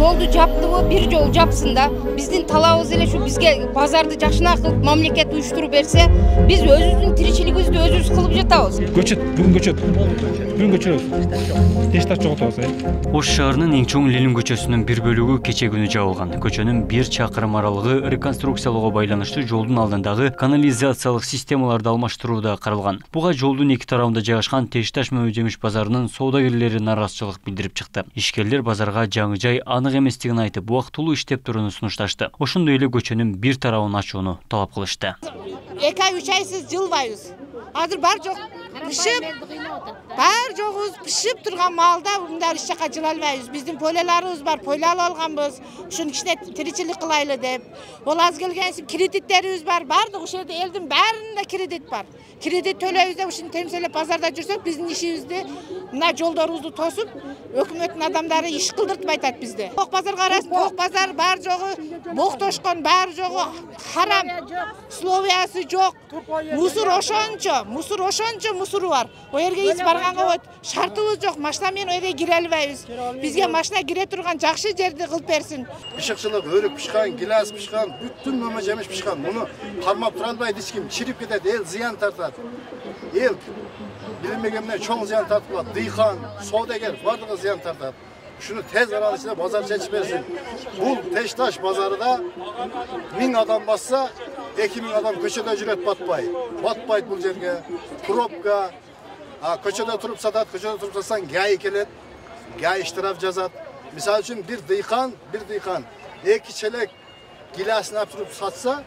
Жолду жаптыбы, бир жол жапсын да. Биздин талабыбыз эле ушу бизге базарды жакшына кылып, мамлекет уюштуруп берсе, биз өзүбүздүн тиричилигибизди өзүбүз кылып жатабыз. Көчөт, бүгүн көчөт. Бүгүн көчөт. Тешташ жок атабыз. Ош шаарынын эң чоң Ленин көчөсүнүн бир бөлүгү кече күнү жабылган. Көчөнүн 1 чакырым аралыгы реконструкциялоого байланыштуу жолдун алдындагы канализациялык системаларды алмаштырууда каралган. Буга жолдун эки тарабында жайгашкан Тешташ Мөмө Жемиш базарынын соодагерлери нараазычылык билдирип чыкты. Ишкерлер базарга жаңы жай анык эместигин айтып, убактылуу иштеп турууну сунушташты. Ошондой эле көчөнүн бир тарабын ачууну талап кылышты. 2-3 айсыз жылбайбыз. Азыр бар жок пишип, бар жогубуз пишип турган маалда мындай иш жака жыла албайбыз. Биздин пойлаларыбыз бар, пойлал алганбыз. Ушуну кичине тиричилик кылайлы деп. Ол аз келгенсип кредиттерибиз бар. Бардык ушул жерде элдин баарында кредит бар. Кредит төлөйбүз деп ушуну темселеп базарда жүрсөк, биздин ишибизди мына жолдорубузду тосуп, өкмөттүн адамдары иш кылдыртпай атат бизди. Ток базар карасын, ток базар бар жогу, боктошкон бар жогу, харам. Условиясы жок. Мусор ошончо мусору бар. О жерге эч барганга болот. Шартыбыз жок. Машина менен о жерге кире албайбыз. Бизге машина кире турган жакшы жерди кылып берсин. Пишикчилик, өрүк пишкан, гилас пишкан, бүттүн Мөмө Жемиш пишкан. Муну кармап тура албайт эч ким. Чирип кетет, эл зыян тартат. Эл билмегенден чоң зыян тартылат. Дыйкан, соодагер бардыгы зыян тартат. Şunu tez aranın içinde pazar çeşmesi. Bu Teştaş pazarında 1000 adam bassa 2000 adam köşede ücret batpay. Batpayt bu yerge. Probka, köşede turup satat, köşede turup satsan gay kelet, gay iştiraf cazat. Misal için bir dıykan, iki çelek gilasını turup satsa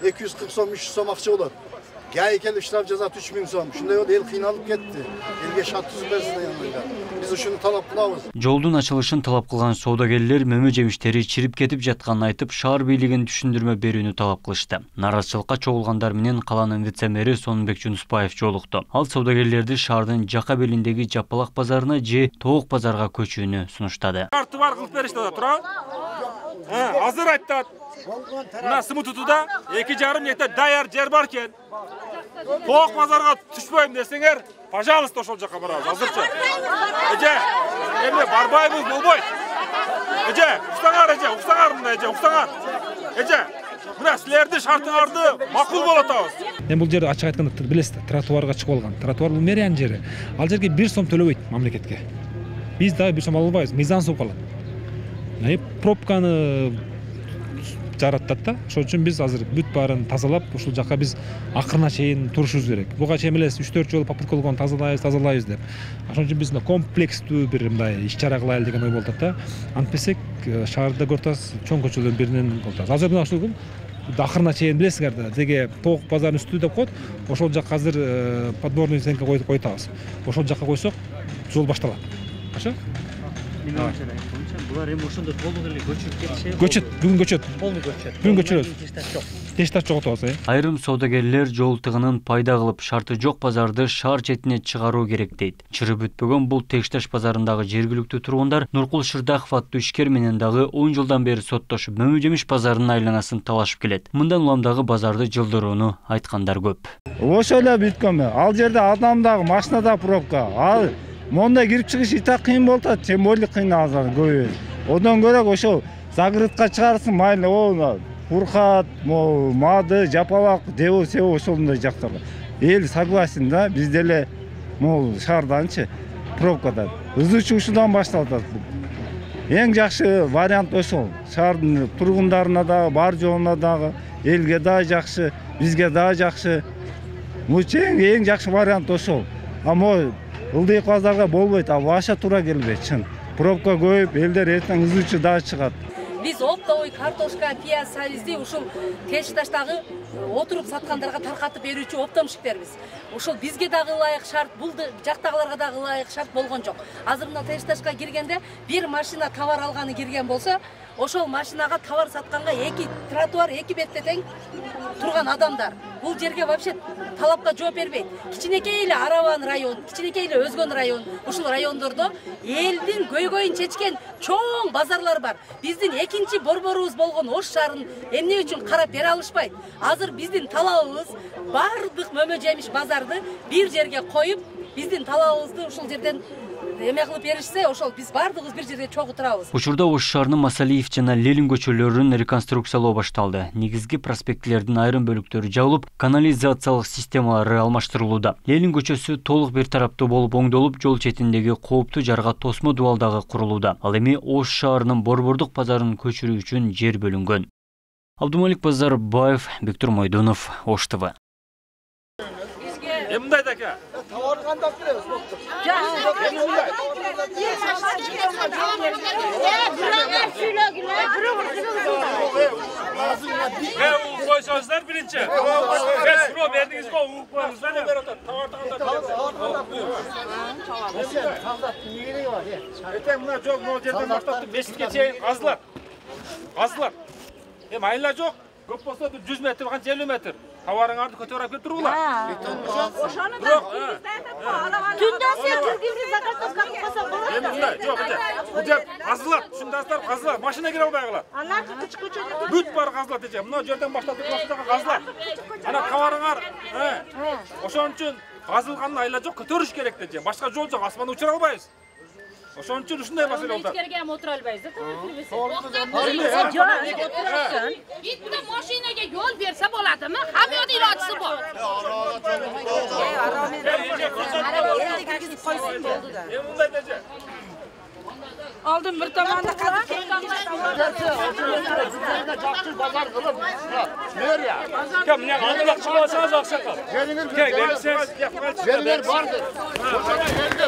240 som, 300 som akçı olur. Gay kelet iştiraf cazat 3000 som. Şunday oldu, el kıynalıp gitti. Elge şartlısı versin yanında. Biz uşunu talap kılabız. Жолдун ачылышын талап кылган соодагерлер Мөмө Жемиштери чирип кетип жатканын айтып, шаар бийлигин түшүндүрмө берүүнү талап кылышты. Нараазычылыкка чогулгандар менен каланын вице-мэри Сонунбек Жунуспаев жолукту. Ал соодагерлерди шаардын жака белиндеги Жапалак базарына же Тоок базарга көчүүнү сунуштады. Шарты бар кылып беришти да, тура. Азыр айтат. Мына Сымытутуда 2,5 гектар даяр жер бар экен. Тоок базарга түшпөйм десеңер, пожалуйста, ошол жака барабыз азырчы. Эже, эми барбайбыз, болбойт. Эже, уксаңар мына эже, уксаңар. Эже, мына силердин шартыңарды макул болуп атабыз. Мен бул жерде ачык айтканда билесиз, тротуарга чыгып алган. Тротуар бул мэриянын жери. Ал жерге 1 сом төлөбөйт мамлекетке. Биз дагы 1 сом ала албайбыз, мыйзам сууп калат. Пробканы жараттат да. Ошон үчүн биз азыр бүт баарын тазалап, ушул жака биз акырына чейин турушубуз керек. Буга чейин элес 3-4 жолу попытка болгон тазалайбыз деп. Ошон үчүн биз комплекстүү бир мындай иш-чара кылайлы деген ой болуп атат да. Антпесек шаарда көртөс чоң көчөлөрдүн биринен болот. Азыр мына ушул акырына чейин билесиңер да, деге Тоок базарынын үстү деп коет. Ошол жака азыр подборный сенке коюп атабыз. Ошол жака койсок жол башталат. Ошо? Булар эми ошондо толук эле көчүп кетиши. Көчөт, бүгүн көчөт. Бүгүн көчөт. Тешташ жок атабыз. Айрым соодагерлер жол тыгынын пайда кылып, шарты жок базарды шаар четине чыгаруу керек дейт. Чыры бүтпөгөн бул Тешташ базарындагы жергиликтүү тургундар Нуркул Шырдаков аттуу ишкер менен дагы 10 жылдан бери соттошуп, Мөмө Жемиш базарынын айланасын талашып келет. Мындан уламдагы базарды жылдырууну айткандар көп. Ошо эле бүткөн. Ал жерде адамдагы машинада пробка. Ал монда кирип чыгыш итак кыйын болуп атат, тем более кыйын азыр көбөйт. Одан көрөк ошо загырытка чыгарсын, майлы о Фуркат, Мады, Жапалак, Дево сево ошондой жактарга. Эл согласен да, биз деле могул шаарданчы пробкадан ызычуу ушудан башталып атат. Эң жакшы вариант ошол. Шаардын тургундарына дагы, бар жоонуна дагы, элге дагы жакшы, бизге дагы жакшы. Эң жакшы вариант ошол. Ама ылдый базарга болбойт, баша туура келбейт чын. Пробка көйүп, элдер эртең ызычуу дагы чыгат. Биз оптовый картошка, пияз, сабизди ушул Тешташтагы отуруп саткандарга таркатып берүүчү оптомшиктербиз. Ушул бизге дагы ылайык шарт, бул жактагыларга дагы ылайык шарт болгон жок. Азыр мына Тешташка киргенде бир машина товар алганы кирген болсо, ошол машинага товар сатканга 2 тротуар, 2 бетте тең турган адамдар. Бул жерге вообще талапка жооп бербейт. Кичинекей эле Араван район, кичинекей эле Өзгөн район, ушул райондордо элдин көйгөйүн чечкен чоң базарлар бар. Биздин экинчи борборубуз болгон Ош шаарын эмне үчүн карап бере алышпайт? Азыр биздин талабыбыз бардык Мөмө Жемиш базарды бир жерге коюп, биздин талабыбызды ушул жерден эме кылып беришсе, ошол биз бардыгыбыз бир жерге чогуу турабыз. Учурда Ош шаарынын Масалиев жана Ленин көчөлөрүн реконструкциялоо башталды. Негизги проспектлердин айрым бөлүктөрү жабылып, канализациялык системалары алмаштырылууда. Ленин көчөсү толук бир тараптуу болуп оңдолуп, жол четиндеги кооптуу жарга тосмо дубал дагы курулууда. Ал эми Ош шаарынын Борбордук базарын көчүрүү үчүн жер бөлүнгөн. Абдумалик Базарбаев, Бектур Мойдонов, Ош ТВ. Мындай да ака. Товар кандап беребиз? Койсоңуздар биринчи. Суроо бердиңиз го, угуп коюңуздар. Эртең мына жол могу жерден баштап мешитке чейин казылат. Казылат. Эми айла жок. Көп болсо 100 метр, канча 50 метр. Товарыңарды көтөрүп алып туруңла. Ошону да түндөн сен киргизип заготовка кылып койсоң болот. Эми мындай, жок эже. Бул жер казылат, ушундастар казылат, машина кире албай калат. Анан кыч көчөнү бүт баары казылат эже. Мына жерден баштап жака казылат. Ана товарыңар, ошон үчүн казылгандын айла жок, көтөрүш керек эже. Башка жол жок, асман учура албайбыз. Ошон үчүн ушундай маселе болду. Ичкерге ham o'tira olmaysiz. Bitta mashinaga yo'l bersa bo'ladimi? Hamma yoqda ilojisi bor. Oldin bir tomonda qadib Mene aldırmoqchi bo'lsangiz oqshaqal. Yerler bardır.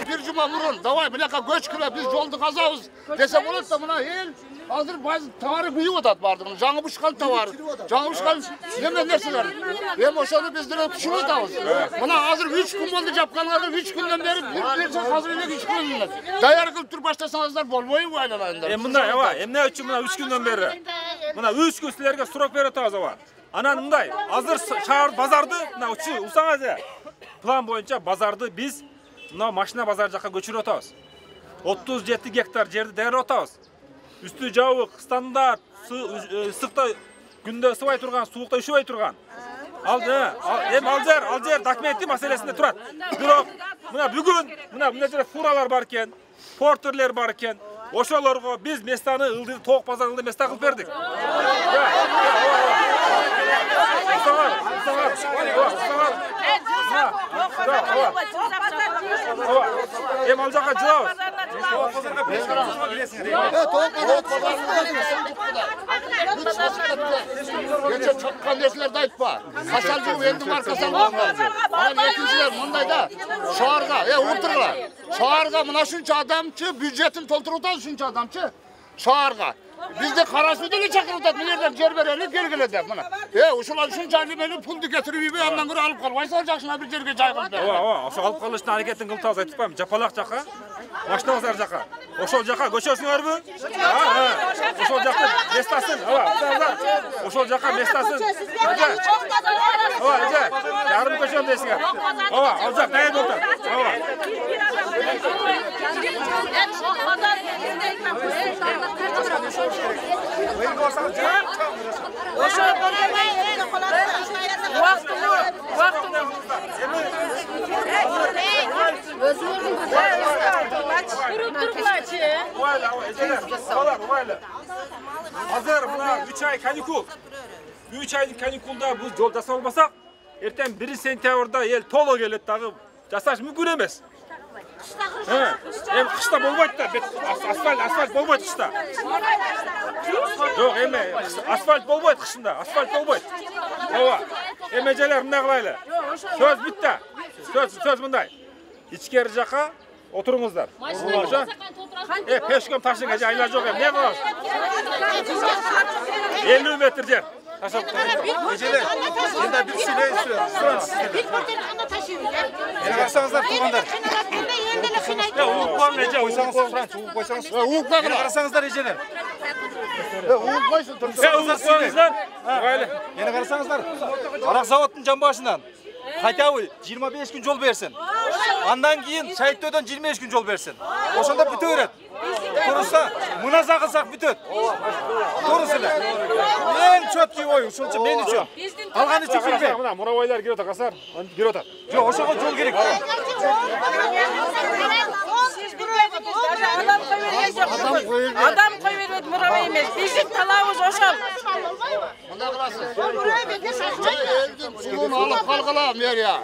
Bir cuma vurun. Davay bunaqa göç kira biz yoldu kazabız. Dese bo'ladi da buna el hazır bazı tavarı büyük odat vardı. Жаңы buşkan tavarı. Жаңы buşkan neme nerseler. Hem oşonu bizden öpüşümüz da olsun. Buna hazır 3 gün oldu yapkanlarda 3 günden beri bir hazır ile 3 gün. Dayar kılıp tur başlasanızlar bolboyu bu aynalarında. Mına ava, emne üçün mına 3 günden beri. Mına 3 gün sizlerge surok berip atабыз ava. Анан мындай, азыр шаар базарды, мына учу усаңыз план боюнча базарды биз мына машина базар жака көчүрүп атабыз. 37 гектар жерди дайрап атабыз. Үстү жабык, стандарт, ысыкта күндө ысыбай турган, суукта үшүбөй турган. Ал жер документи маселесинде турат. Бирок мына бүгүн мына жерде фуралар бар экен, портерлер бар экен. Ошолорго биз местаны ылдый тоок базарында места кылып бердик. Эми ал жака жылабыз. Geçe çokkan nerselerde aytpa. Kasalcı endi markasal olmaz. Ana ikinciler mındayda şaharga, o'tirg'lar. Şaharga mına shuncha adamchi byudjetin to'ltirib shuncha adamchi şaharga. Bizde qarashuvda ele chaqirib o'tadi. Bu yerdan yer beraylik, belgiladi mana. O'shalar shuncha meni pulni keltirib yeyib, andan ko'ra olib qolmaysan, yaxshina bir yerga joy qilib ber. O'sha olib qolishni harakatini qilib tozaytib qo'yam. Japaloq jaqa, mashina bozor jaqa. O'sha jaqa ko'chasizlarmi? O'sha jaqa mestasin. O'sha jaqa mestasin. Yarim ko'cham deysizlar. Al jaqa tayyor bo'ldi. Hazır buna 3 ay kanikul. 3 aylık kanikulda bu yol jasalmasak, erten 1 sentyabrda el tolo gelет dagı jasash mümkün emas. Hem kışta bolboyt da, asfalt bolboyt kışta. Yok eme, asfalt bolboyt kışında, asfalt bolboyt. Emejeler mınдай kılaylı. Söz bitti. Söz mınдай. İçkeri jaka oturunguzlar. Peşkom taşın aylar yok hem. Ne kılabız? 50 metr yer. Eceler, şimdi bir süre istiyorum sizden. Yine baksanızlar tuğanlar. Uğuk var mı Ece? Uysanız Franç, uğuk koysanız. Uğuk var mı? Yine baksanızlar Eceler. Uğuk koysun. Uğuk koysunlar. Yine baksanızlar. Arak zavodun can başından. Хотя 25 gün yol versin. Andan keyin Şahittö'den 25 gün yol versin. Oşanda bitiveret. Kurusa, mınaza kılsak bütöt. Doğrusu ne? En çötkü oyu, şunca men üçün. Algan üçün bilbe. Murabaylar gir ota, kasar. Gir ota. Yok, oşağa jol gerek. Adam koyvermedi murabay emas. Bizim talabımız oşal. Suyunu alıp kalkıla Merya.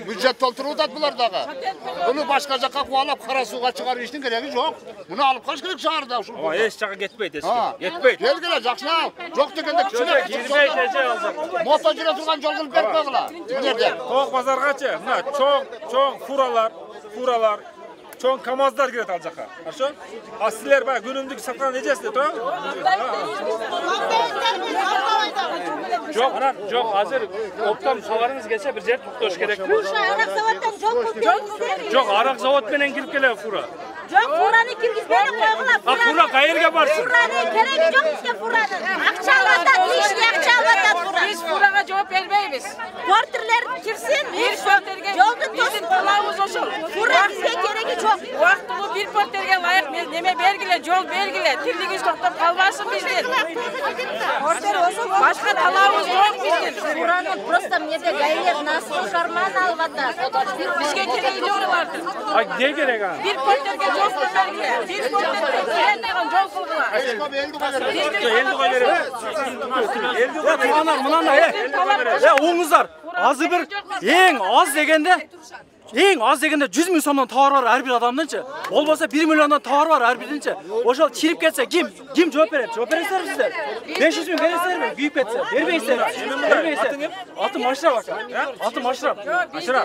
Mücdet dolturudat bular dağı. Bunu başka jaka kuvalap kara suğa çıkarır işin gereği yok. Bunu alıp kaç gerek çağırdı. Ama hiç çağa gitmeydi eski. Gitmeydi. Gel gele jakşına. Yok degende kişine. Girmeydi alacak. Moto jüre turgan jol kılıp berip koygıla. Nerede? Toğuk pazargacha. Mına çoğun furalar, çoğun kamazlar giret alacaklar. Aşo? Sizler bak günümdeki satkan nejesizler, to'g'ri? Жоқ, азыр оптан хабарыңыз келсе bir жер тоқтош керек. Arak zavattan Жоқ, arak zavod менен кирип келе фура. Жоқ, фураны киргизбей койгула. Фура кайерге барсın? Фураны керек жок бизге фуранын. Акча алатат, ишке акча алатат фура. Биз фурага жооп бербейбиз. Портерлер кирсин, бир портерге жолду тосын талабыбыз ошол. Фура бизге кереги жок. Убактылуу бир портерге ылайык неме бергиле, жол бергиле. Тирлигибиз токтоп калбасын биздин. Портер ошол башка талабыбыз жок биздин. Фураны просто эмнеде гаилер насыл карман алып атат. Бизге кереги жок аларды. Ay ne gerek ha? Bir porterge jol bergilе. Bir porterge кайдан жол кылгыла. Оңыздар, азы бір ең аз дегенде 100 000 сомнан тауар бар әрбір адамданчы. Болбаса 1 миллиондан тауар бар әрбірденчі. Ошол чирип кетсе ким жооп берет? Жооп бересиздер сиздер? 500 000 бересиздерби? Күйүп кетсе, бербейсиздер. Атым Ашрап ака. Атым Ашрап.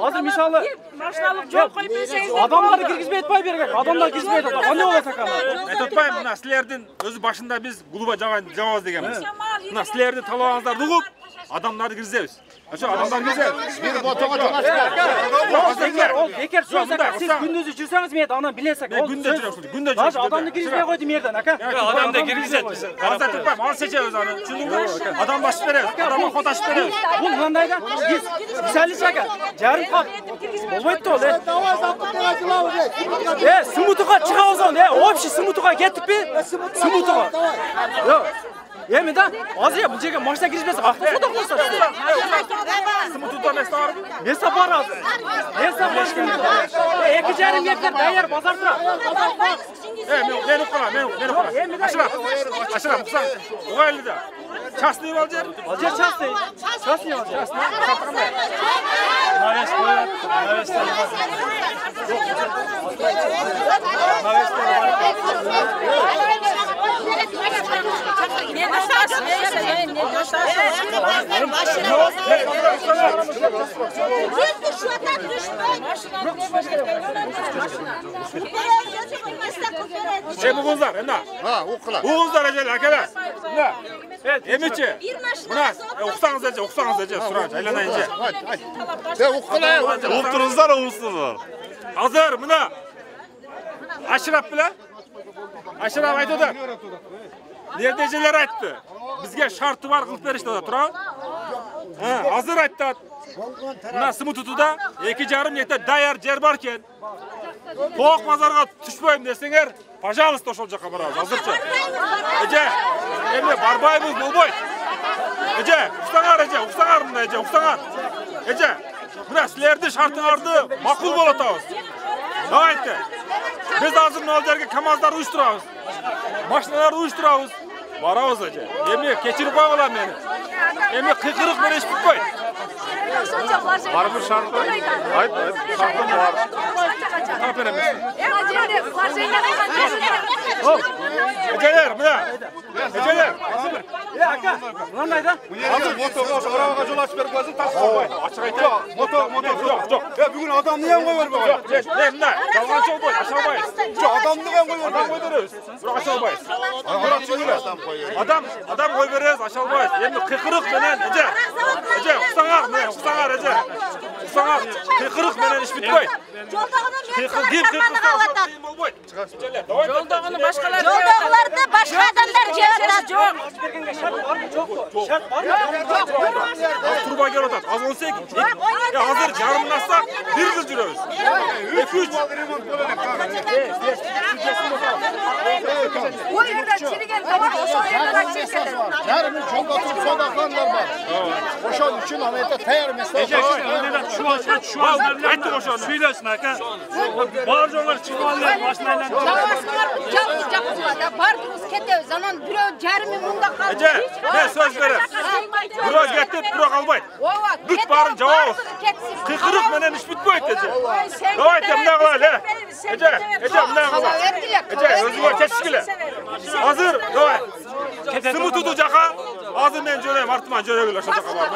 Азыр мисалы машиналык жол коюп берсеңиз, адамдарды киргизбей атпай берген. Адамдар киргизбей атат. Кандай болот акана? Мен тотпайм, мына силердин өзү башында биз клубга жабабыз дегенбиз. Мына силердин талабыңыздарды угуп, адамдарды киргизебиз. Ошо адамдар киргизебиз. Bir motoga jol açıp Бекер сөз ака. Сиз күндүзү жүрсөңүз мен аны билесек. Мен күндө жүрөм, күндө жүрөм. Даже адамды киргизбей койдум жерден ака. Адамды киргизет. Азыр тотпайм, ал сечебиз аны. Түшүндүңбү? Адам башып беребиз, адамга кот ашып беребиз. Бул мындай да. Биз мисалы ака, жарым кап. Болбойт да ол. Сымутуга чыгабыз оны. Общий сымутуга кеттикпи? Сымутуга. Жок. Эми да, азыр бул жерге машина киргизбесе, автобуста кылса. Сымутуда место барбы? Место бар азыр. Место бар. 2,5 метр даяр базар тура. Мен уккала. Ашрап, уксаң. Угайлы да. Частный ал жер? Ал жер частный. Частный ал жер. Сатқандай. Бугундар, энда. Уккыла. Бугундар эжел акеле. Мына. Эмичи. Мына, уксаңыз эже, суранчы, айланайынчы. Уккыла. Уктуруңуздар, угуңуздар. Азыр мына. Ашрап биле. Ашрап айтты. Нердежелер айтты. Бизге шарты бар кылып беришти да, тура. Азыр айтты. Мына Сымутутуда 2,5 гектар даяр жер бар экен. Тоқ базарға түшпөйм десеңер, пожалуйста ошол жака барабыз, азырчы. Эже, эми барбайбыз, болбойт. Эже, уксаңар мына эже, уксаңар. Эже, мына силердин шартыңарды макул болот атабыз. Давайте. Биз азыр мына жерге КамАЗдар уюштурабыз. Машиналарды уюштурабыз. Барабыз эже. Эми кечирип койгула мени. Эми кыйкырык менен иш бүткөйт. Barбır şartı. Ayıp. Şartım var. Tapen emesi. Eceler, buna. Eceler. Aka, mынандай да. Azır motoga arabaga jol açıp berip koysun, taş koy. Açık aytayım. Moto. Yok. Bugün adam niye koy verip koy? Mına, жалганчы болбойт, аша албайбыз. Adam niye koy verip Адам кой беребиз, бирок аша албайбыз. Адам кой беребиз, аша албайбыз. Эми кыйкырык менен, эже, уксаңар, эже. Уксаңар, кыйкырык менен иш бүткөйт. Жолдогунан бери кыйкырык qo'y. Давай. Жолдогуну башкалар. Жолдогуларды башка адамдар жеп атат. Жок. Şart var mı? Yok. Şart var mı? Turba келіп атат. Az 18. Hazır жарымын ассақ 1 жыл жүрөбүз. 2-3 Ой, жерде чириген товар ошол жерден чиркетет. Yarın çolda tutup sodakanlar var. Oşan için anayta tayar mesela. Şu an ayttık oşan. Söylesin aka. Barjollar çıkmalılar başlaylar. Жалгыз жаксыбада бардыгыбыз кетебиz. Анан бирөө жарымы мында калды. Эже, мен сөз берем. Бирөө кетип, бирөө калбайт. Бүт барын жабабыз. Кыйкырык менен иш бүтпөйт эже. Давайте мына кылайлы. Эже, мына кылайлы. Эже, өзүңөр чечишкиле. Азыр, давай. Сымытуду жака. Азыр мен жөнөйм, артыман жөнөгүлөр ошол жака бар.